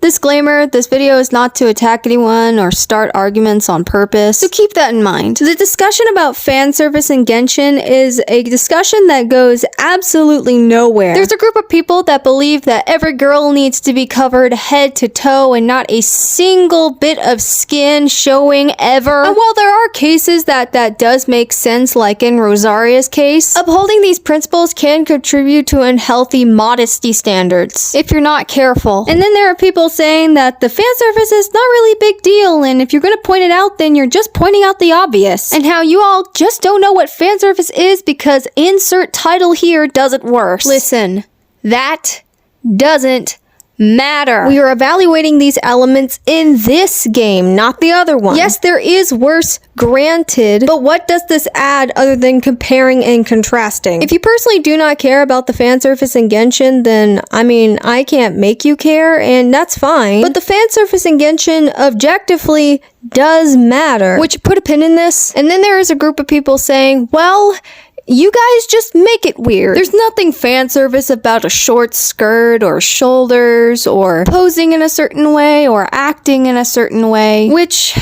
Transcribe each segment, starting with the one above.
Disclaimer, this video is not to attack anyone or start arguments on purpose, so keep that in mind. The discussion about fan service in Genshin is a discussion that goes absolutely nowhere. There's a group of people that believe that every girl needs to be covered head to toe and not a single bit of skin showing ever. And while there are cases that does make sense, like in Rosaria's case, upholding these principles can contribute to unhealthy modesty standards if you're not careful. And then there are people saying that the fan service is not really a big deal, and if you're gonna point it out, then you're just pointing out the obvious. And how you all just don't know what fan service is because insert title here does it worse. Listen, that doesn't matter. We are evaluating these elements in this game, not the other one. Yes, there is worse, granted, but what does this add other than comparing and contrasting? If you personally do not care about the fan service in Genshin, then, I mean, I can't make you care, and that's fine. But the fan service in Genshin objectively does matter. Which, put a pin in this. And then there is a group of people saying, well, you guys just make it weird. There's nothing fan service about a short skirt or shoulders or posing in a certain way or acting in a certain way, which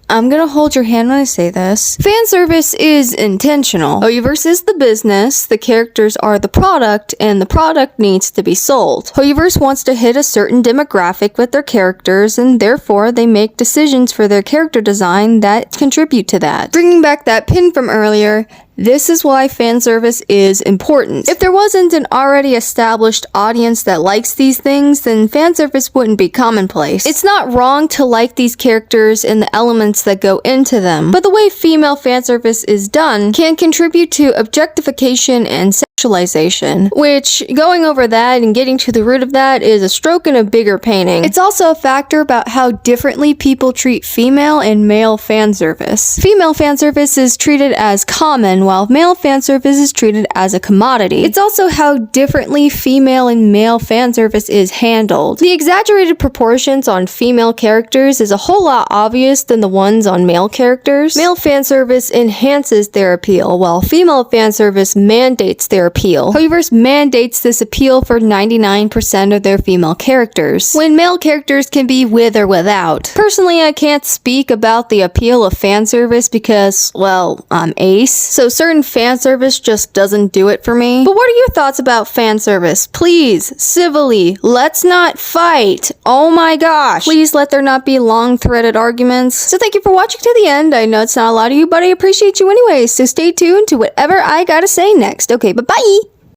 I'm gonna hold your hand when I say this. Fan service is intentional. Hoyoverse is the business, the characters are the product, and the product needs to be sold. Hoyoverse wants to hit a certain demographic with their characters, and therefore they make decisions for their character design that contribute to that. Bringing back that pin from earlier, this is why fan service is important. If there wasn't an already established audience that likes these things, then fan service wouldn't be commonplace. It's not wrong to like these characters and the elements that go into them, but the way female fan service is done can contribute to objectification and sexualization, which, going over that and getting to the root of that, is a stroke in a bigger painting. It's also a factor about how differently people treat female and male fan service. Female fan service is treated as common, while male fan service is treated as a commodity. It's also how differently female and male fan service is handled. The exaggerated proportions on female characters is a whole lot obvious than the ones on male characters. Male fan service enhances their appeal, while female fan service mandates their appeal. Hoyoverse mandates this appeal for 99% of their female characters, when male characters can be with or without. Personally, I can't speak about the appeal of fan service because, well, I'm ace, so certain fan service just doesn't do it for me. But what are your thoughts about fan service? Please, civilly, let's not fight. Oh my gosh. Please let there not be long-threaded arguments. So thank you for watching to the end. I know it's not a lot of you, but I appreciate you anyways, so stay tuned to whatever I gotta say next. Okay, bye-bye!